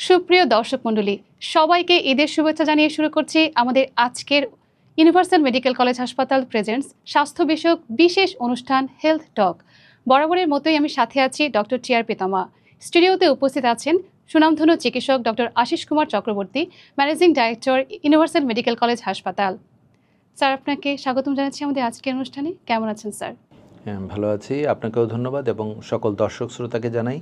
সুপ্রিয় দর্শক মণ্ডলী, সবাইকে ঈদের শুভেচ্ছা জানিয়ে শুরু করছি আমাদের আজকের ইউনিভার্সাল মেডিকেল কলেজ হাসপাতাল প্রেজেন্টস স্বাস্থ্য বিষয়ক বিশেষ অনুষ্ঠান হেলথ টক। বরাবরের মতোই আমি সাথে আছি ডক্টর টিআর পিতামা। স্টুডিওতে উপস্থিত আছেন সুনামধন্য চিকিৎসক doctor Ashis Kumar Chakraborty, managing director universal medical college হাসপাতাল। স্যার, আপনাকে স্বাগতম জানাচ্ছি আমাদের আজকের অনুষ্ঠানে। কেমন আছেন স্যার? হ্যাঁ, ভালো আছি। আপনাকেও ধন্যবাদ এবং সকল দর্শক শ্রোতাকে জানাই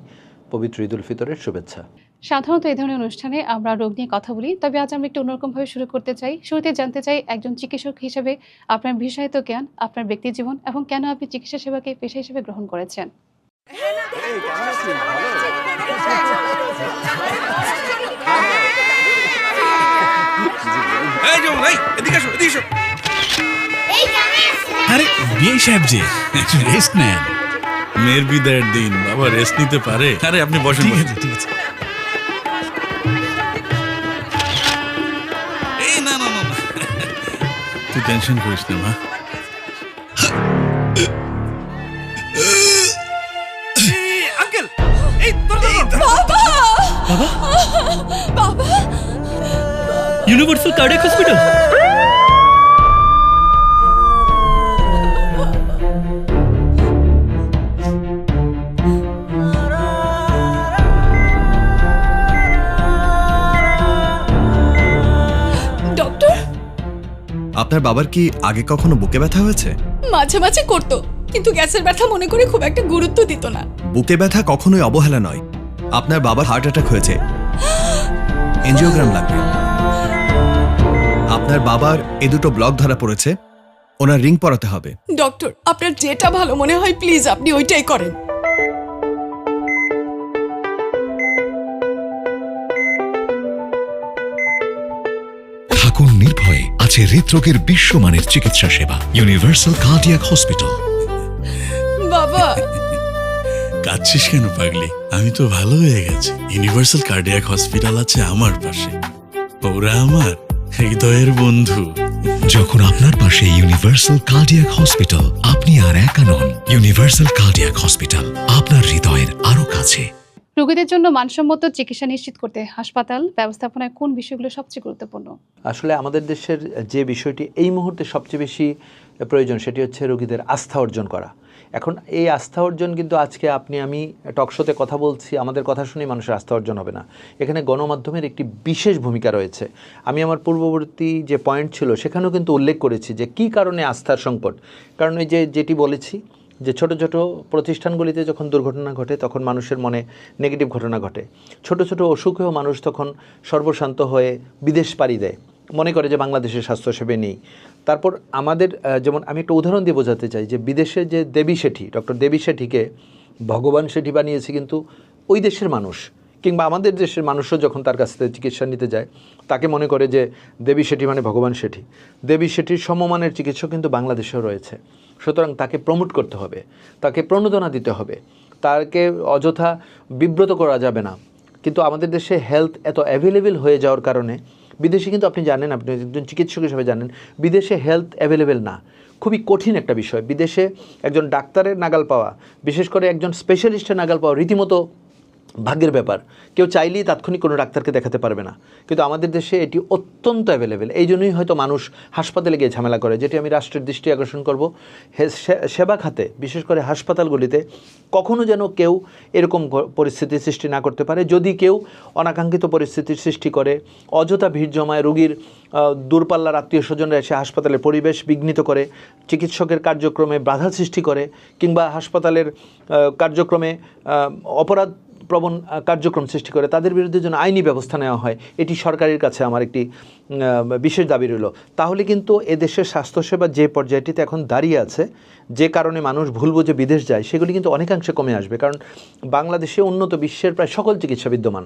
পবিত্র ঈদ উল ফিতরের শুভেচ্ছা। সাধারণত এই ধরনের অনুষ্ঠানে আমরা রোগ নিয়ে কথা বলি, তবে আজ আমরা একটু অন্যরকমভাবে শুরু করতে চাই। শুরুতে জানতে চাই একজন চিকিৎসক হিসেবে আপনার বিশেষায়িত জ্ঞান, আপনার ব্যক্তি জীবন এবং কেন আপনি চিকিৎসা সেবাকে পেশা হিসেবে গ্রহণ করেছেন। আরে বিয়ে সাহেব যে একটু রেস্ট নেন। মেয়ের বিদায়ের দিন, বাবা রেস্ট নিতে পারে। আরে আপনি বসেন। ঠিক আছে। এই না না না না, তুই টেনশন করিস না মা। আঙ্কেল, এই বাবা বাবা ইউনিভার্সাল কার্ডিয়াক হসপিটাল। আপনার বাবার কি আগে কখনো বুকে ব্যথা হয়েছে? মাঝে মাঝে করতো, কিন্তু গ্যাসের ব্যথা মনে করে খুব একটা গুরুত্ব দিত না। বুকে ব্যথা কখনোই অবহেলা নয়। আপনার বাবার হার্ট অ্যাটাক হয়েছে, এনজিওগ্রাম লাগবে। আপনার বাবার এ দুটো ব্লক ধরা পড়েছে, ওনার রিং পরাতে হবে। ডক্টর, আপনার যেটা ভালো মনে হয় প্লিজ আপনি ওইটাই করেন। থাকুন নির্ভয়ে, আছে হৃদরোগের বিশ্বমানের চিকিৎসা সেবা ইউনিভার্সাল কার্ডিয়াক হসপিটাল। বাবা কাঁদছিস কেন পাগলি? আমি তো ভালো হয়ে গেছি। ইউনিভার্সাল কার্ডিয়াক হসপিটাল আছে আমার পাশে, ওরা আমার হৃদয়ের বন্ধু। যখন আপনার পাশে ইউনিভার্সাল কার্ডিয়াক হসপিটাল, আপনি আর একা নন। ইউনিভার্সাল কার্ডিয়াক হসপিটাল, আপনার হৃদয়ের আরো কাছে। রোগীদের জন্য মানসম্মত চিকিৎসা নিশ্চিত করতে হাসপাতাল ব্যবস্থাপনায় কোন বিষয়গুলো সবচেয়ে গুরুত্বপূর্ণ? আসলে আমাদের দেশের যে বিষয়টি এই মুহূর্তে সবচেয়ে বেশি প্রয়োজন সেটি হচ্ছে রোগীদের আস্থা অর্জন করা। এখন এই আস্থা অর্জন কিন্তু আজকে আমি টকশোতে কথা বলছি, আমাদের কথা শুনেই মানুষের আস্থা অর্জন হবে না। এখানে গণমাধ্যমের একটি বিশেষ ভূমিকা রয়েছে। আমি আমার পূর্ববর্তী যে পয়েন্ট ছিল সেখানেও কিন্তু উল্লেখ করেছি যে কী কারণে আস্থার সংকট। কারণ ওই যেটি বলেছি যে ছোট ছোট প্রতিষ্ঠানগুলিতে যখন দুর্ঘটনা ঘটে তখন মানুষের মনে নেগেটিভ ঘটনা ঘটে। ছোট ছোট অসুখেও মানুষ তখন সর্বশান্ত হয়ে বিদেশ পাড়ি দেয়, মনে করে যে বাংলাদেশের স্বাস্থ্যসেবা নেই। তারপর আমাদের যেমন আমি একটা উদাহরণ দিয়ে বোঝাতে চাই যে বিদেশে যে দেবী শেঠি, ডক্টর দেবী শেঠিকে ভগবান শেঠি বানিয়েছে কিন্তু ওই দেশের মানুষ, কিংবা আমাদের দেশের মানুষও যখন তার কাছ থেকে চিকিৎসা নিতে যায় তাকে মনে করে যে দেবী শেঠি মানে ভগবান শেঠি। দেবী শেঠির সমমানের চিকিৎসক কিন্তু বাংলাদেশেও রয়েছে। সুতরাং তাকে প্রমোট করতে হবে, তাকে প্রণোদনা দিতে হবে, তাকে অযথা বিব্রত করা যাবে না। কিন্তু আমাদের দেশে হেলথ এত অ্যাভেলেবেল হয়ে যাওয়ার কারণে বিদেশে কিন্তু আপনি জানেন, আপনি একজন চিকিৎসক হিসেবে জানেন, বিদেশে হেলথ অ্যাভেলেবেল না, খুবই কঠিন একটা বিষয়। বিদেশে একজন ডাক্তারের নাগাল পাওয়া, বিশেষ করে একজন স্পেশালিস্টের নাগাল পাওয়া রীতিমতো ভাগ্যের ব্যাপার। কেউ চাইলেই তাৎক্ষণিক কোনো ডাক্তারকে দেখাতে পারবে না, কিন্তু আমাদের দেশে এটি অত্যন্ত অ্যাভেলেবেল। এই জন্যই হয়তো মানুষ হাসপাতালে গিয়ে ঝামেলা করে। যেটি আমি রাষ্ট্রের দৃষ্টি আকর্ষণ করব, সেবা খাতে বিশেষ করে হাসপাতালগুলিতে কখনো যেন কেউ এরকম পরিস্থিতির সৃষ্টি না করতে পারে। যদি কেউ অনাকাঙ্ক্ষিত পরিস্থিতির সৃষ্টি করে, অযথা ভিড় জমায়, রোগীর দূরপাল্লার আত্মীয় স্বজনরা এসে হাসপাতালের পরিবেশ বিঘ্নিত করে, চিকিৎসকের কার্যক্রমে বাধা সৃষ্টি করে, কিংবা হাসপাতালের কার্যক্রমে অপরাধ প্রবণ কার্যক্রম সৃষ্টি করে, তাদের বিরুদ্ধে যেন আইনি ব্যবস্থা নেওয়া হয়। এটি সরকারের কাছে আমার একটি বিশেষ দাবি রইল। তাহলে কিন্তু এদেশের স্বাস্থ্যসেবা যে পর্যায়টিতে এখন দাঁড়িয়ে আছে, যে কারণে মানুষ ভুল বুঝে বিদেশ যায়, সেগুলি কিন্তু অনেকাংশে কমে আসবে। কারণ বাংলাদেশে উন্নত বিশ্বের প্রায় সকল চিকিৎসা বিদ্যমান।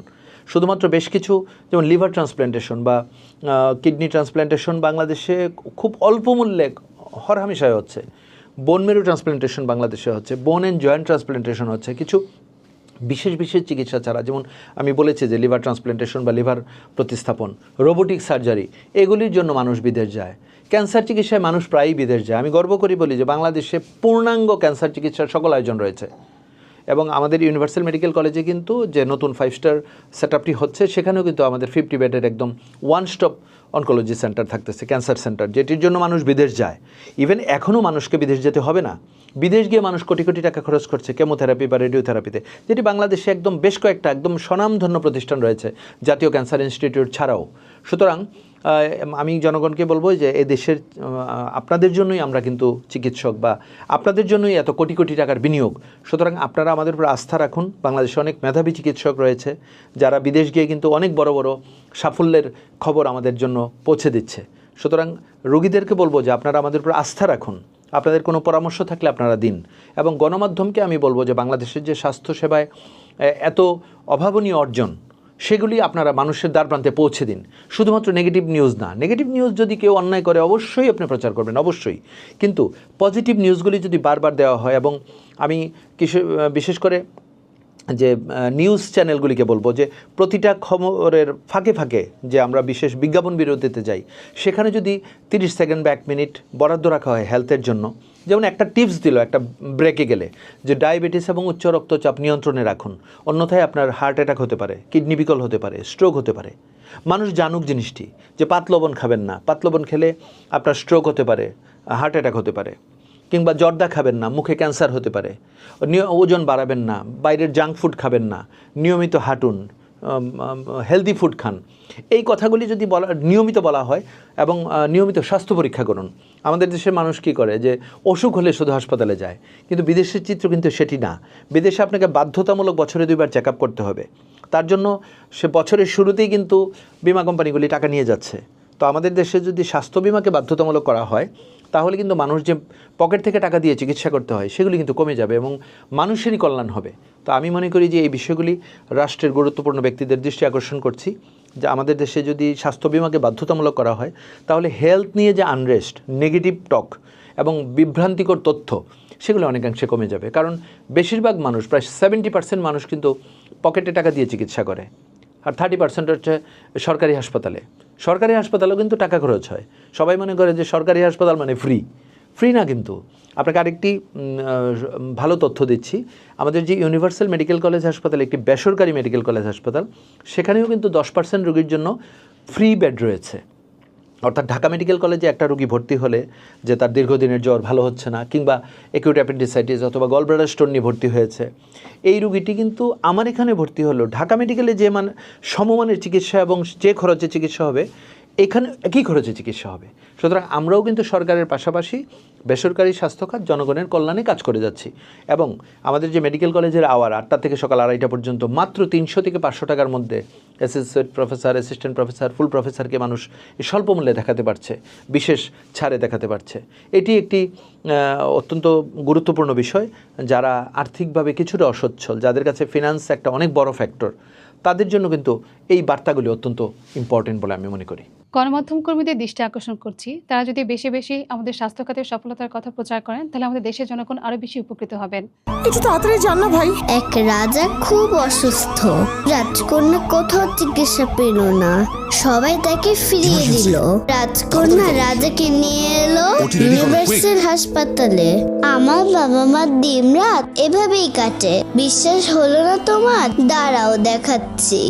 শুধুমাত্র বেশ কিছু, যেমন লিভার ট্রান্সপ্ল্যান্টেশন বা কিডনি ট্রান্সপ্ল্যান্টেশন বাংলাদেশে খুব অল্প মূল্যে হরহামেশায় হচ্ছে। বোন মেরু ট্রান্সপ্ল্যান্টেশন বাংলাদেশে হচ্ছে, বোন অ্যান্ড জয়েন্ট ট্রান্সপ্ল্যান্টেশন হচ্ছে। কিছু বিশেষ বিশেষ চিকিৎসা ছাড়া, যেমন আমি বলেছি যে লিভার ট্রান্সপ্ল্যান্টেশন বা লিভার প্রতিস্থাপন, রোবোটিক সার্জারি, এগুলির জন্য মানুষ বিদেশ যায়। ক্যান্সার চিকিৎসায় মানুষ প্রায়ই বিদেশ যায়। আমি গর্ব করি বলি যে বাংলাদেশে পূর্ণাঙ্গ ক্যান্সার চিকিৎসার সকল আয়োজন রয়েছে এবং আমাদের ইউনিভার্সাল মেডিকেল কলেজে কিন্তু যে নতুন 5 স্টার সেটআপটি হচ্ছে সেখানেও কিন্তু আমাদের 50 বেডের একদম ওয়ান স্টপ অনকোলজি সেন্টার থাকতেছে, ক্যান্সার সেন্টার, যেটির জন্য মানুষ বিদেশ যায়। ইভেন এখনও মানুষকে বিদেশ যেতে হবে না, বিদেশ গিয়ে মানুষ কোটি কোটি টাকা খরচ করছে কেমোথেরাপি বা রেডিওথেরাপিতে, যেটি বাংলাদেশে একদম বেশ কয়েকটা একদম স্বনামধন্য প্রতিষ্ঠান রয়েছে জাতীয় ক্যান্সার ইনস্টিটিউট ছাড়াও। সুতরাং আমি জনগণকে বলবো যে এ দেশের আপনাদের জন্যই আমরা কিন্তু চিকিৎসক, বা আপনাদের জন্যই এত কোটি কোটি টাকার বিনিয়োগ। সুতরাং আপনারা আমাদের উপর আস্থা রাখুন। বাংলাদেশে অনেক মেধাবী চিকিৎসক রয়েছে যারা বিদেশ গিয়ে কিন্তু অনেক বড় বড় সাফল্যের খবর আমাদের জন্য পৌঁছে দিচ্ছে। সুতরাং রোগীদেরকে বলবো যে আপনারা আমাদের উপর আস্থা রাখুন, আপনাদের কোনো পরামর্শ থাকলে আপনারা দিন। এবং গণমাধ্যমকে আমি বলবো যে বাংলাদেশের যে স্বাস্থ্যসেবায় এত অভাবনীয় অর্জন, সেগুলি আপনারা মানুষের দ্বারপ্রান্তে পৌঁছে দিন। শুধুমাত্র নেগেটিভ নিউজ না, নেগেটিভ নিউজ যদি কেউ অন্যায় করে অবশ্যই আপনি প্রচার করবেন, অবশ্যই, কিন্তু পজিটিভ নিউজগুলি যদি বারবার দেওয়া হয়, এবং আমি বিশেষ করে যে নিউজ চ্যানেলগুলিকে বলবো যে প্রতিটা খবরের ফাঁকে ফাঁকে যে আমরা বিশেষ বিজ্ঞাপন বিরতিতে যাই, সেখানে যদি 30 সেকেন্ড বা 1 মিনিট বরাদ্দ রাখা হয় হেলথের জন্য, যেমন একটা টিপস দিল একটা ব্রেকে গেলে যে ডায়াবেটিস এবং উচ্চ রক্তচাপ নিয়ন্ত্রণে রাখুন, অন্যথায় আপনার হার্ট অ্যাটাক হতে পারে, কিডনি বিকল হতে পারে, স্ট্রোক হতে পারে। মানুষ জানুক জিনিসটি, যে পাতলবণ খাবেন না, পাতলবণ খেলে আপনার স্ট্রোক হতে পারে, হার্ট অ্যাটাক হতে পারে, কিংবা জর্দা খাবেন না, মুখে ক্যান্সার হতে পারে, ওজন বাড়াবেন না, বাইরের জাঙ্ক ফুড খাবেন না, নিয়মিত হাঁটুন, হেলদি ফুড খান। এই কথাগুলি যদি নিয়মিত বলা হয় এবং নিয়মিত স্বাস্থ্য পরীক্ষা করুন। আমাদের দেশের মানুষ কী করে যে অসুখ হলে শুধু হাসপাতালে যায়, কিন্তু বিদেশের চিত্র কিন্তু সেটি না। বিদেশে আপনাকে বাধ্যতামূলক বছরে 2 বার চেক আপ করতে হবে। তার জন্য সে বছরের শুরুতেই কিন্তু বিমা কোম্পানিগুলি টাকা নিয়ে যাচ্ছে। তো আমাদের দেশে যদি স্বাস্থ্য বিমাকে বাধ্যতামূলক করা হয়, তাহলে কিন্তু মানুষ যে পকেট থেকে টাকা দিয়ে চিকিৎসা করতে হয় সেগুলি কিন্তু কমে যাবে এবং মানুষেরই কল্যাণ হবে। তো আমি মনে করি যে এই বিষয়গুলি রাষ্ট্রের গুরুত্বপূর্ণ ব্যক্তিদের দৃষ্টি আকর্ষণ করছি যে আমাদের দেশে যদি স্বাস্থ্য বিমাকে বাধ্যতামূলক করা হয়, তাহলে হেলথ নিয়ে যে আনরেস্ট, নেগেটিভ টক এবং বিভ্রান্তিকর তথ্য, সেগুলো অনেকাংশে কমে যাবে। কারণ বেশিরভাগ মানুষ, প্রায় 70% মানুষ কিন্তু পকেটে টাকা দিয়ে চিকিৎসা করে, আর 30% হচ্ছে সরকারি হাসপাতালে। সরকারি হাসপাতালেও কিন্তু টাকা খরচ হয়। সবাই মনে করে যে সরকারি হাসপাতাল মানে ফ্রি না। কিন্তু আপনাকে আরেকটি ভালো তথ্য দিচ্ছি, আমাদের যে ইউনিভার্সাল মেডিকেল কলেজ হাসপাতাল একটি বেসরকারি মেডিকেল কলেজ হাসপাতাল, সেখানেও কিন্তু 10% রোগীর জন্য ফ্রি বেড রয়েছে। অর্থাৎ ঢাকা মেডিকেল কলেজে একটা রোগী ভর্তি হলে যে তার দীর্ঘদিনের জ্বর ভালো হচ্ছে না, কিংবা অ্যাকিউট অ্যাপেন্ডিসাইটিস অথবা গলব্লাডার স্টোন নিয়ে ভর্তি হয়েছে, এই রোগীটি কিন্তু আমার এখানে ভর্তি হলো, ঢাকা মেডিকেলে যে সমমানের চিকিৎসা এবং যে খরচে চিকিৎসা হবে, এখানে একই খরচে চিকিৎসা হবে। সুতরাং আমরাও কিন্তু সরকারের পাশাপাশি বেসরকারি স্বাস্থ্যখাত জনগণের কল্যাণে কাজ করে যাচ্ছি। এবং আমাদের যে মেডিকেল কলেজের আওয়ার 8টা থেকে সকাল 2:30টা পর্যন্ত মাত্র 300 থেকে 500 টাকার মধ্যে অ্যাসোসিয়েট প্রফেসর, অ্যাসিস্ট্যান্ট প্রফেসর, ফুল প্রফেসরকে মানুষ স্বল্প মূল্যে দেখাতে পারছে, বিশেষ ছাড়ে দেখাতে পারছে। এটি একটি অত্যন্ত গুরুত্বপূর্ণ বিষয়। যারা আর্থিকভাবে কিছুটা অসচ্ছল, যাদের কাছে ফিনান্স একটা অনেক বড় ফ্যাক্টর, তাদের জন্য কিন্তু এই বার্তাগুলি অত্যন্ত ইম্পর্টেন্ট বলে আমি মনে করি। গণমাধ্যম কর্মীদের দৃষ্টি আকর্ষণ করছি, তারা যদি বেশি বেশি আমাদের স্বাস্থ্য খাতের সফলতার কথা প্রচার করেন, তাহলে আমাদের দেশের জনগণ আরো বেশি উপকৃত হবেন। একটু তাড়াতাড়ি জান না ভাই। এক রাজা খুব অসুস্থ, রাজকন্যা কোথাও চিকিৎসা পেল না, সবাই তাকে ফিরিয়ে দিল। রাজকন্যা রাজাকে নিয়ে এলো ইউনিভার্সাল হাসপাতালে। আমার বাবা মা দিন রাত এভাবেই কাটে, বিশ্বাস হলো না তোমার? দাঁড়াও দেখাচ্ছি।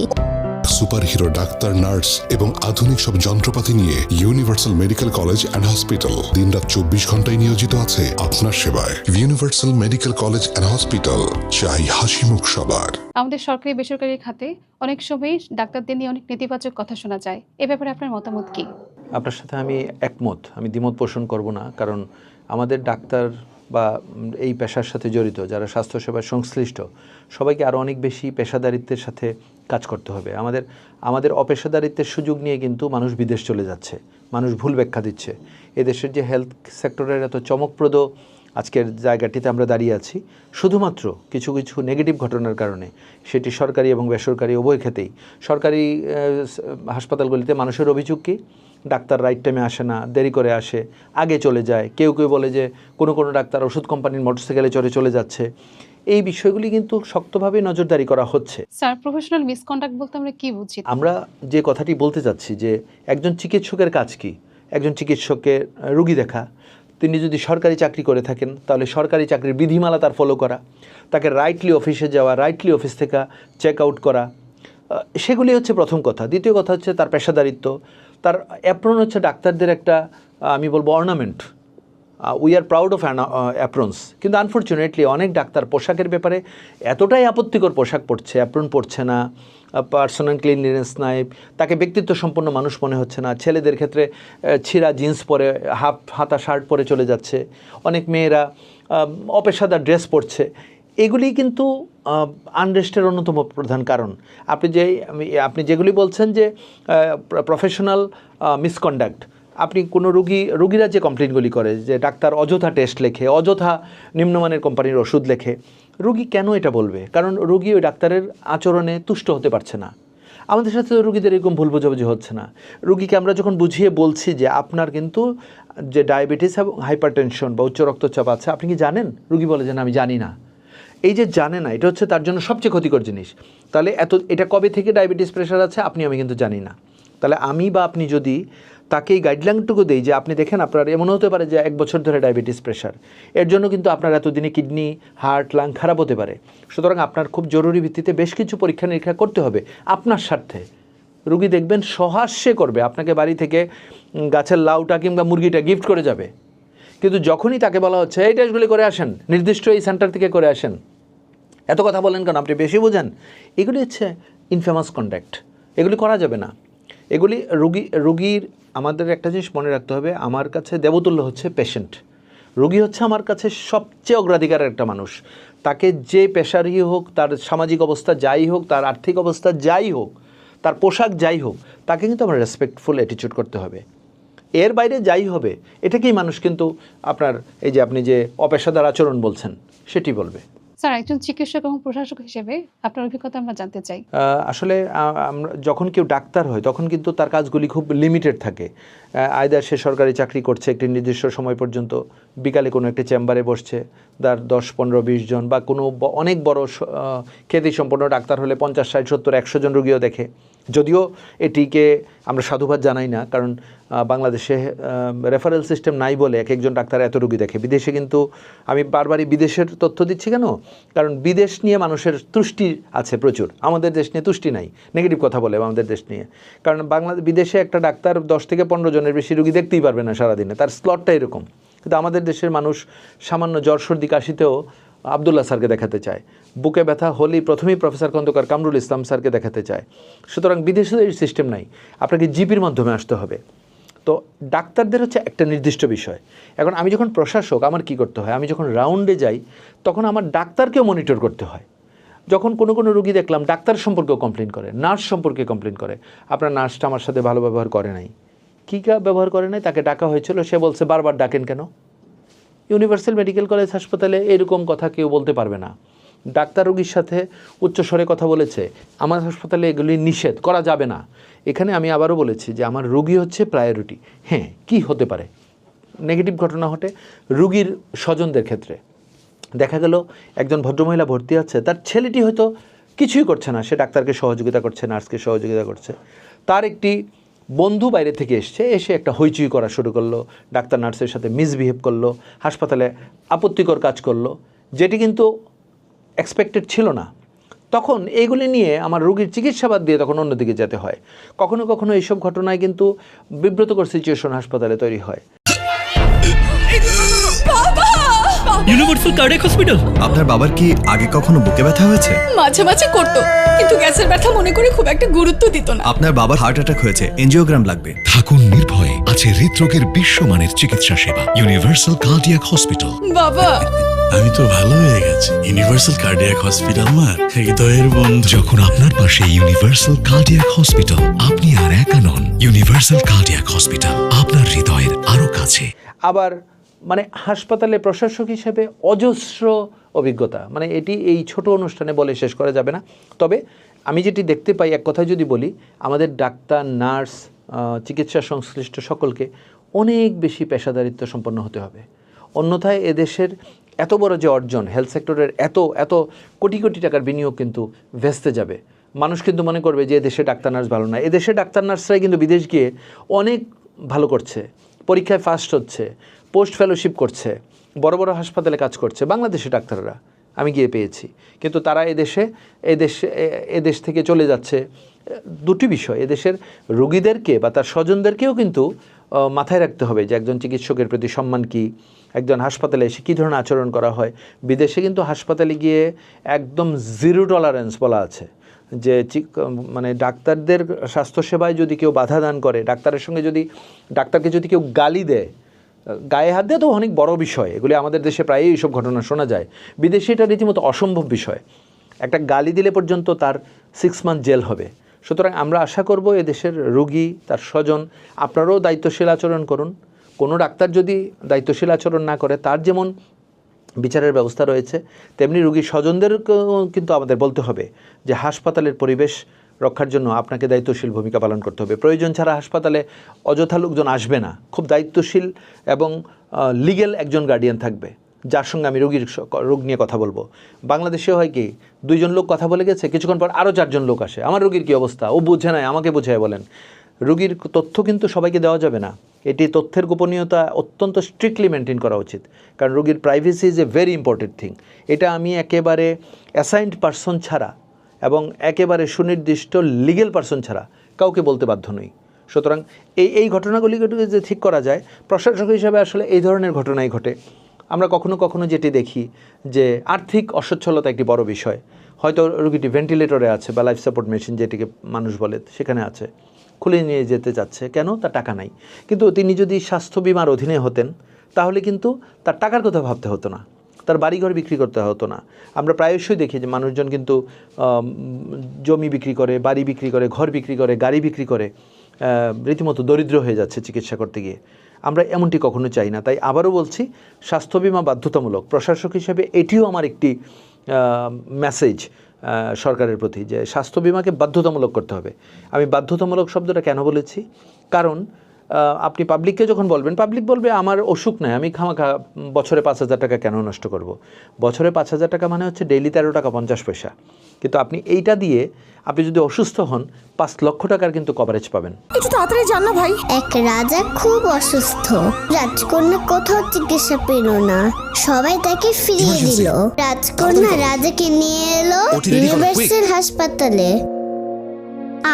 সুপারহিরো ডাক্তার, নার্স এবং আধুনিক সব যন্ত্রপাতি নিয়ে universal medical college and hospital দিনরাত 24 ঘন্টায় নিয়োজিত আছে আপনার সেবায়। Universal medical college and hospital, চাই হাসি মুখ সবার। আমাদের সরকারি বেসরকারি খাতে অনেক সময় ডাক্তারদের নিয়ে অনেক নেতিবাচক কথা শোনা যায়, এ ব্যাপারে আপনার মতামত কি? আপনার সাথে আমি একমত, আমি দ্বিমত পোষণ করব না। কারণ আমাদের ডাক্তার বা এই পেশার সাথে জড়িত যারা স্বাস্থ্যসেবায় সংশ্লিষ্ট, সবাইকে আরও অনেক বেশি পেশাদারিত্বের সাথে কাজ করতে হবে। আমাদের অপেশাদারিত্বের সুযোগ নিয়ে কিন্তু মানুষ বিদেশ চলে যাচ্ছে, মানুষ ভুল ব্যাখ্যা দিচ্ছে। এদেশের যে হেলথ সেক্টরের এত চমকপ্রদ আজকের জায়গাটিতে আমরা দাঁড়িয়ে আছি, শুধুমাত্র কিছু কিছু নেগেটিভ ঘটনার কারণে। সেটি সরকারি এবং বেসরকারি উভয় ক্ষেত্রেই। সরকারি হাসপাতালগুলিতে মানুষের অভিযোগ কি, ডাক্তার রাইট টাইমে আসে না, দেরি করে আসে, আগে চলে যায়। কেউ কেউ বলে যে কোনো ডাক্তার ওষুধ কোম্পানির মোটরসাইকেলে চলে যাচ্ছে। এই বিষয়গুলি কিন্তু শক্তভাবে নজরদারি করা হচ্ছে। স্যার, প্রফেশনাল মিসকন্ডাক্ট বলতে আমরা কি বুঝি? আমরা যে কথাটি বলতে চাচ্ছি যে একজন চিকিৎসকের কাজ কি, একজন চিকিৎসকের রোগী দেখা, তিনি যদি সরকারি চাকরি করে থাকেন তাহলে সরকারি চাকরির বিধিমালা তার ফলো করা, তাকে রাইটলি অফিসে যাওয়া, রাইটলি অফিস থেকে চেক আউট করা, সেগুলি হচ্ছে প্রথম কথা। দ্বিতীয় কথা হচ্ছে তার পেশাদারিত্ব। তার অ্যাপ্রন হচ্ছে ডাক্তারদের একটা আমি বলবো ornament. We are proud of aprons, কিন্তু আনফর্চুনেটলি অনেক ডাক্তার পোশাকের ব্যাপারে এতটাই আপত্তিকর পোশাক পরছে, অ্যাপ্রন পরছে না, পার্সোনাল ক্লিনলিনেস নাই, তাকে ব্যক্তিত্ব সম্পন্ন মানুষ মনে হচ্ছে না। ছেলেদের ক্ষেত্রে ছিঁড়া জিন্স পরে, হাফ হাতা শার্ট পরে চলে যাচ্ছে, অনেক মেয়েরা অপেশাদার ড্রেস পরছে। এগুলি কিন্তু আনরেস্টের অন্যতম প্রধান কারণ। আপনি যেগুলি বলছেন যে প্রফেশনাল মিসকন্ডাক্ট, আপনি কোনো রুগীরা যে কমপ্লেনগুলি করে যে ডাক্তার অযথা টেস্ট লেখে, অযথা নিম্নমানের কোম্পানির ওষুধ লেখে, রুগী কেন এটা বলবে? কারণ রুগী ওই ডাক্তারের আচরণে তুষ্ট হতে পারছে না। আমাদের সাথে রুগীদের এরকম ভুল বোঝাবুঝি হচ্ছে না। রুগীকে আমরা যখন বুঝিয়ে বলছি যে আপনার কিন্তু যে ডায়াবেটিস এবং হাইপারটেনশন বা উচ্চ রক্তচাপ আছে, আপনি কি জানেন? রুগী বলে যে না, আমি জানি না। এই যে জানে না, এটা হচ্ছে তার জন্য সবচেয়ে ক্ষতিকর জিনিস। তাহলে এটা কবে থেকে ডায়াবেটিস প্রেশার আছে আমি কিন্তু জানি না। তাহলে আমি বা আপনি যদি তাকে এই গাইডলাইনটুকু দেই যে আপনি দেখেন আপনার এমন হতে পারে যে 1 বছর ধরে ডায়াবেটিস প্রেশার, এর জন্য কিন্তু আপনার এতদিনে কিডনি, হার্ট, লাং খারাপ হতে পারে। সুতরাং আপনার খুব জরুরি ভিত্তিতে বেশ কিছু পরীক্ষা নিরীক্ষা করতে হবে আপনার স্বার্থে। রুগী দেখবেন সহাস্যে করবে, আপনাকে বাড়ি থেকে গাছের লাউটা কিংবা মুরগিটা গিফট করে যাবে। কিন্তু যখনই তাকে বলা হচ্ছে এই টেস্টগুলি করে আসেন, নির্দিষ্ট এই সেন্টার থেকে করে আসেন, এত কথা বলেন কেন, আপনি বেশি বোঝেন, এগুলি হচ্ছে ইনফেমাস কন্ডাক্ট। এগুলি করা যাবে না। এগুলি রুগীর আমাদের একটা জিনিস মনে রাখতে হবে, আমার কাছে দেবতুল্য হচ্ছে পেশেন্ট। রুগী হচ্ছে আমার কাছে সবচেয়ে অগ্রাধিকারের একটা মানুষ। তাকে যে পেশারই হোক, তার সামাজিক অবস্থা যাই হোক, তার আর্থিক অবস্থা যাই হোক, তার পোশাক যাই হোক, তাকে কিন্তু আমার রেসপেক্টফুল অ্যাটিটিউড করতে হবে। এর বাইরে যাই হবে, এটাকেই মানুষ কিন্তু আপনার এই যে আপনি যে অপেশাদার আচরণ বলছেন সেটি বলবে। স্যার, একজন চিকিৎসক এবং প্রশাসক হিসেবে আপনার অভিজ্ঞতা আমরা জানতে চাই। আসলে আমরা যখন কেউ ডাক্তার হয় তখন কিন্তু তার কাজগুলি খুব লিমিটেড থাকে। আইদার সে সরকারি চাকরি করছে একটি নির্দিষ্ট সময় পর্যন্ত, বিকালে কোনো একটি চেম্বারে বসছে, তার 10, 15, 20 জন বা কোনো অনেক বড় খ্যাতিসম্পন্ন ডাক্তার হলে 50, 60, 70, 100 জন রুগীও দেখে। যদিও এটিকে আমরা সাধুবাদ জানাই না, কারণ বাংলাদেশে রেফারেল সিস্টেম নাই বলে একজন ডাক্তার এত রুগী দেখে। বিদেশে কিন্তু আমি বারবারই বিদেশের তথ্য দিচ্ছি কেন, কারণ বিদেশ নিয়ে মানুষের তুষ্টি আছে প্রচুর, আমাদের দেশ নিয়ে তুষ্টি নাই, নেগেটিভ কথা বলে আমাদের দেশ নিয়ে। কারণ বিদেশে একটা ডাক্তার 10 থেকে 15 জনের বেশি রুগী দেখতেই পারবে না সারাদিনে, তার স্লটটা এরকম। কিন্তু আমাদের দেশের মানুষ সামান্য জ্বর, সর্দি, কাশিতেও আবদুল্লাহ স্যারকে দেখাতে চায়, বুকে ব্যথা হলেই প্রথমেই প্রফেসর খন্দকার কামরুল ইসলাম স্যারকে দেখাতে চায়। সুতরাং বিদেশে এই সিস্টেম নাই, আপনাকে জিপির মাধ্যমে আসতে হবে। তো ডাক্তারদের হচ্ছে একটা নির্দিষ্ট বিষয়। এখন আমি যখন প্রশাসক, আমার কি করতে হয়, আমি যখন রাউন্ডে যাই তখন আমার ডাক্তারকেও মনিটর করতে হয়। যখন কোনো রুগী দেখলাম ডাক্তার সম্পর্কেও কমপ্লেন করে, নার্স সম্পর্কে কমপ্লেন করে, আপনার নার্সটা আমার সাথে ভালো ব্যবহার করে নাই, কী ব্যবহার করে নাই, তাকে ডাকা হয়েছিল, সে বলছে বারবার ডাকেন কেন? ইউনিভার্সাল মেডিকেল কলেজ হাসপাতালে এরকম কথা কেউ বলতে পারবে না। ডাক্তার রোগীর সাথে উচ্চস্বরে কথা বলেছে, আমার হাসপাতালে এগুলি নিষেধ করা যাবে না। এখানে আমি আবারও বলেছি যে আমার রুগী হচ্ছে প্রায়োরিটি। হ্যাঁ, কি হতে পারে নেগেটিভ ঘটনা ঘটে রুগীর স্বজনদের ক্ষেত্রে। দেখা গেল একজন ভদ্রমহিলা ভর্তি আছে, তার ছেলেটি হয়তো কিছুই করছে না, সে ডাক্তারকে সহযোগিতা করছে, নার্সকে সহযোগিতা করছে, তার একটি বন্ধু বাইরে থেকে এসে একটা হইচই করা শুরু করলো, ডাক্তার নার্সের সাথে মিসবিহেভ করলো, হাসপাতালে আপত্তিকর কাজ করলো, যেটি কিন্তু এক্সপেক্টেড ছিল না। তখন এইগুলি নিয়ে আমার রোগীর চিকিৎসাবাদ দিয়ে তখন অন্যদিকে যেতে হয়। কখনো কখনো এইসব ঘটনায় কিন্তু বিব্রতকর সিচুয়েশন হাসপাতালে তৈরি হয়। Universal cardiac hospital. আপনার বাবার কি আগে কখনো বুকে ব্যথা হয়েছে? মাঝে মাঝে করতো, কিন্তু গ্যাসের ব্যথা মনে করে খুব একটা গুরুত্ব দিত না। আপনার বাবার হার্ট অ্যাটাক হয়েছে, এনজিওগ্রাম লাগবে। থাকুন নির্ভয়ে, আছে হৃদরোগের বিশ্বমানের চিকিৎসা সেবা। Universal cardiac hospital. বাবা, আমি তো ভালো হয়ে গেছি। ইউনিভার্সাল কার্ডিয়াক হসপিটাল আমার হৃদয়ের বন্ধু। যখন আপনার পাশে ইউনিভার্সাল কার্ডিয়াক হসপিটাল, আপনি আর একা নন। ইউনিভার্সাল কার্ডিয়াক হসপিটাল, আপনার হৃদয়ের আরো কাছে। আবার হাসপাতালে প্রশাসক হিসেবে অজস্র অভিজ্ঞতা, এটি এই ছোট অনুষ্ঠানে বলে শেষ করা যাবে না। তবে আমি যেটি দেখতে পাই, এক কথায় যদি বলি, আমাদের ডাক্তার, নার্স, চিকিৎসা সংশ্লিষ্ট সকলকে অনেক বেশি পেশাদারিত্ব সম্পন্ন হতে হবে। অন্যথায় এদেশের এত বড় যে অর্জন, হেলথ সেক্টরের এত কোটি কোটি টাকার বিনিয়োগ কিন্তু ভেস্তে যাবে। মানুষ কিন্তু মনে করবে যে এদেশে ডাক্তার নার্স ভালো না। এদেশে ডাক্তার নার্সরাই কিন্তু বিদেশ গিয়ে অনেক ভালো করছে, পরীক্ষায় ফার্স্ট হচ্ছে, পোস্ট ফেলোশিপ করছে, বড় বড় হাসপাতালে কাজ করছে বাংলাদেশি ডাক্তাররা, আমি গিয়ে পেয়েছি। কিন্তু তারা এদেশ থেকে চলে যাচ্ছে। দুটি বিষয়, এদেশের রোগীদেরকে বা তার স্বজনদেরকেও কিন্তু মাথায় রাখতে হবে যে একজন চিকিৎসকের প্রতি সম্মান কী, একজন হাসপাতালে এসে কী ধরনের আচরণ করা হয়। বিদেশে কিন্তু হাসপাতালে গিয়ে একদম জিরো টলারেন্স বলা আছে, যে মানে ডাক্তারদের স্বাস্থ্যসেবায় যদি কেউ বাধা দান করে, ডাক্তারকে যদি কেউ গালি দেয়, গায়ে হাত দেওয়া তো অনেক বড় বিষয়, এগুলি আমাদের দেশে প্রায়ই এইসব ঘটনা শোনা যায়। বিদেশে এটা রীতিমতো অসম্ভব বিষয়, একটা গালি দিলে পর্যন্ত তার 6 মান্থ জেল হবে। সুতরাং আমরা আশা করব এদেশের রোগী, তার স্বজন, আপনারাও দায়িত্বশীল আচরণ করুন। কোনো ডাক্তার যদি দায়িত্বশীল আচরণ না করে, তার যেমন বিচারের ব্যবস্থা রয়েছে, তেমনি রোগী স্বজনদেরকেও কিন্তু আমাদের বলতে হবে যে হাসপাতালের পরিবেশ রক্ষার জন্য আপনাকে দায়িত্বশীল ভূমিকা পালন করতে হবে। প্রয়োজন ছাড়া হাসপাতালে অযথা লোকজন আসবে না। খুব দায়িত্বশীল এবং লিগ্যাল একজন গার্ডিয়ান থাকবে, যার সঙ্গে আমি রোগ নিয়ে কথা বলবো। বাংলাদেশে হয় কি, 2 জন লোক কথা বলে গেছে, কিছুক্ষণ পর আরও 4 জন লোক আসে, আমার রোগীর কী অবস্থা, ও বুঝে নাই, আমাকে বুঝায় বলেন। রোগীর তথ্য কিন্তু সবাইকে দেওয়া যাবে না, এটি তথ্যের গোপনীয়তা অত্যন্ত স্ট্রিক্টলি মেনটেন করা উচিত, কারণ রোগীর privacy is a very important thing. এটা আমি একেবারে অ্যাসাইন্ড পারসন ছাড়া এবং একেবারে সুনির্দিষ্ট লিগ্যাল পারসন ছাড়া কাউকে বলতে বাধ্য নই। সুতরাং এই ঘটনাগুলিকে যে ঠিক করা যায়, প্রশাসক হিসাবে আসলে এই ধরনের ঘটনাই ঘটে। আমরা কখনো কখনো যেটি দেখি যে আর্থিক অসচ্ছলতা একটি বড় বিষয়, হয়তো রোগীটি ভেন্টিলেটরে আছে বা লাইফ সাপোর্ট মেশিন যেটিকে মানুষ বলে সেখানে আছে, খুলে নিয়ে যেতে চাচ্ছে, কেন? তার টাকা নাই। কিন্তু তিনি যদি স্বাস্থ্য বিমার অধীনে হতেন তাহলে কিন্তু তার টাকার কথা ভাবতে হতো না, তার বাড়িঘর বিক্রি করতে হতো না। আমরা প্রায়শই দেখি যে মানুষজন কিন্তু জমি বিক্রি করে, বাড়ি বিক্রি করে, ঘর বিক্রি করে, গাড়ি বিক্রি করে, রীতিমতো দরিদ্র হয়ে যাচ্ছে চিকিৎসা করতে গিয়ে। আমরা এমনটি কখনো চাই না। তাই আবারও বলছি, স্বাস্থ্য বিমা বাধ্যতামূলক। প্রশাসক হিসেবে এটিও আমার একটি মেসেজ সরকারের প্রতি, যে স্বাস্থ্য বিমাকে বাধ্যতামূলক করতে হবে। আমি বাধ্যতামূলক শব্দটা কেন বলেছি? কারণ আপনি পাবলিককে যখন বলবেন, পাবলিক বলবে আমার অসুখ নাই, আমি খামাখা বছরে 5,000 টাকা কেন নষ্ট করব। বছরে 5,000 টাকা মানে হচ্ছে ডেইলি 13 টাকা 50 পয়সা। কিন্তু আপনি এইটা দিয়ে আপনি যদি অসুস্থ হন 5 লক্ষ টাকার কিন্তু কভারেজ পাবেন। একটু তাড়াতাড়ি জান না ভাই। এক রাজা খুব অসুস্থ, রাজকন্যা কোথাও চিকিৎসা পেল না, সবাই তাকে ফিরিয়ে দিল। রাজকন্যা রাজাকে নিয়ে এলো ইউনিভার্সাল হাসপাতালে।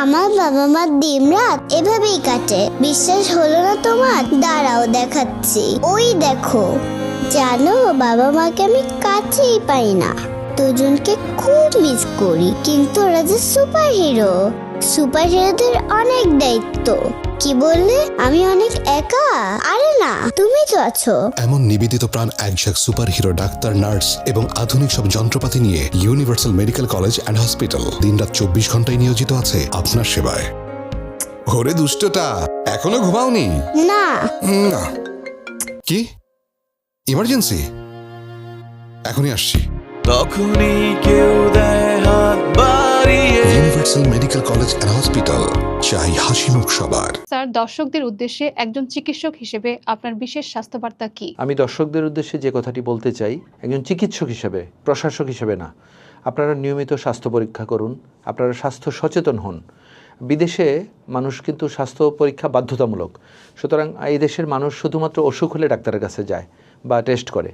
আমার বাবা মার দিন রাত এভাবেই কাটে, বিশ্বাস হলো না তোমার? দাঁড়াও দেখাচ্ছি। ওই দেখো, জানো বাবা মাকে আমি কাছেই পাই না, দুজনকে খুব মিস করি। কিন্তু ওরা যে সুপার হিরো, সুপার হিরোদের অনেক দায়িত্ব। কি বললে? আমি অনেক একা? আরে না, তুমি তো আছো। এমন নিবেদিত প্রাণ একঝাঁক সুপার হিরো ডাক্তার, নার্স এবং আধুনিক সব যন্ত্রপাতি নিয়ে universal medical college and hospital দিনরাত 24 ঘন্টায় নিয়োজিত আছে আপনার সেবায়। ওরে দুষ্টটা, এখনো ঘুমাওনি? না। না। কি ইমার্জেন্সি? এখনই আসছি। তখনই কেউ দেয় হাত বাড়িয়ে। Universal medical college and hospital, চাই হাসি মুখ সবার। স্যার, দর্শকদের উদ্দেশ্যে একজন চিকিৎসক হিসেবে আপনার বিশেষ স্বাস্থ্যবার্তা কি? আমি দর্শকদের উদ্দেশ্যে যে কথাটি বলতে চাই, একজন চিকিৎসক হিসেবে, প্রশাসক হিসেবে না, আপনারা নিয়মিত স্বাস্থ্য পরীক্ষা করুন, আপনারা স্বাস্থ্য সচেতন হন। বিদেশে মানুষ কিন্তু স্বাস্থ্য পরীক্ষা বাধ্যতামূলক। সুতরাং এই দেশের মানুষ শুধুমাত্র অসুখ হলে ডাক্তারের কাছে যায় বা টেস্ট করে।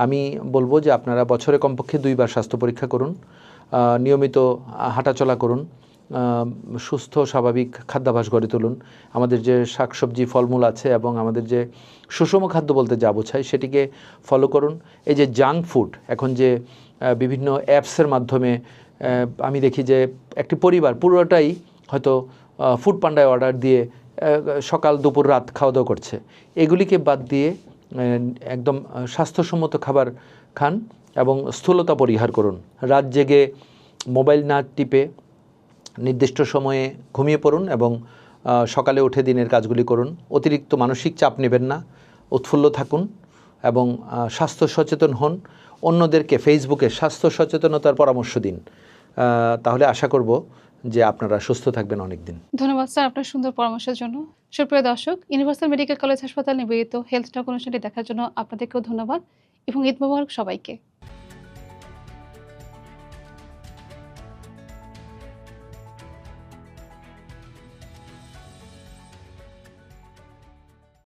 আমি বলবো যে আপনারা বছরে কমপক্ষে 2 বার স্বাস্থ্য পরীক্ষা করুন, নিয়মিত হাঁটাচলা করুন, সুস্থ স্বাভাবিক খাদ্যাভ্যাস গড়ে তুলুন। আমাদের যে শাকসবজি ফলমূল আছে এবং আমাদের যে সুষম খাদ্য বলতে যা বোঝায় সেটিকে ফলো করুন। এই যে জাঙ্ক ফুড, এখন যে বিভিন্ন অ্যাপসের মাধ্যমে আমি দেখি যে একটি পরিবার পুরোটাই হয়তো ফুড পান্ডায় অর্ডার দিয়ে সকাল দুপুর রাত খাওয়া দাওয়া করছে, এগুলিকে বাদ দিয়ে একদম স্বাস্থ্যসম্মত খাবার খান এবং স্থূলতা পরিহার করুন। রাত জেগে মোবাইল না টিপে নির্দিষ্ট সময়ে ঘুমিয়ে পড়ুন এবং সকালে উঠে দিনের কাজগুলি করুন। অতিরিক্ত মানসিক চাপ নেবেন না, উৎফুল্ল থাকুন এবং স্বাস্থ্য সচেতন হন। অন্যদেরকে ফেসবুকে স্বাস্থ্য সচেতনতার পরামর্শ দিন, তাহলে আশা করব যে আপনারা সুস্থ থাকবেন অনেক দিন। ধন্যবাদ স্যার আপনার সুন্দর পরামর্শের জন্য। সুপ্রিয় দর্শক, ইউনিভার্সাল মেডিকেল কলেজ হাসপাতাল নিবেদিত হেলথ টক অনুষ্ঠানটি দেখার জন্য আপনাদেরকেও ধন্যবাদ এবং ঈদ মোবারক সবাইকে।